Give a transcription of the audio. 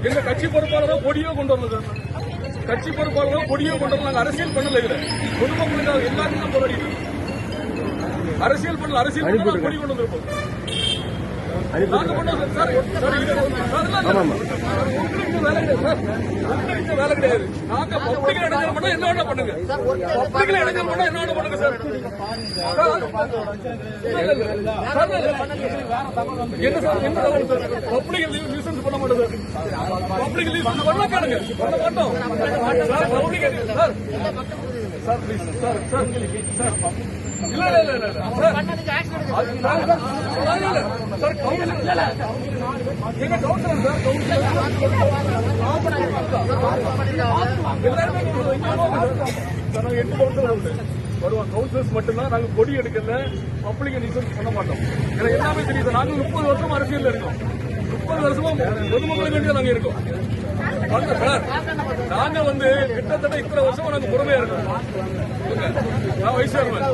எங்க கட்சி பொறுப்பாளர் கொடியோ கொண்டு வரல சார். கட்சி பொறுப்பாளர் கொடியோ கொண்டு வரல. நாங்க அரசியல் பண்ணல. இதுல பொதுமக்களுக்காக எல்லாருக்கும் தான் போராடிட்டு அரசியல் பண்ணல. அரசியல் பண்ண கொடி கொண்டு வந்திருப்போம். நாங்க பண்ணோம் சார். உங்களுக்கு வேலை கிடையாது சார். உங்களுக்கு வேலை கிடையாது. நாங்க பப்ளிக்ல இடைஞ்சல் பண்ணா என்ன வேணா பண்ணுங்க. பப்ளிக்ல இடைஞ்சல் பண்ணா என்ன வேணா பண்ணுங்க சார். என்ன சார் என்ன பப்ளிக் லிசன்ஸ் பண்ண மாட்டோம் சார். பப்ளிக் லிசன்ஸ் பண்ண காணுங்க. பண்ண மாட்டோம் sir. Public sir sir please sir sir sir இல்ல இல்ல இல்ல சார் சார் கவுன்சிலர் எங்க கவுன்சிலர் சார் எல்லாருமே நாங்க 8 கவுன்சிலர் வருவோம். கவுன்சிலர்ஸ் மட்டும்தான். நாங்க கொடி எடுக்கல. பப்ளிக் லிசன்ஸ் பண்ண மாட்டோம். எனக்கு எல்லாமே தெரியுது. நாங்க 30 வருஷமா அரசியல் இருக்கோம். 30 வருஷமா பொதுமக்களுக்கு வேண்டிய நாங்க இருக்கோம். நாங்க கிட்டத்தட்ட இத்தனை வருஷமா நாங்க பொறுமையா இருக்கோம். நான் வைஸ் சேர்மன்.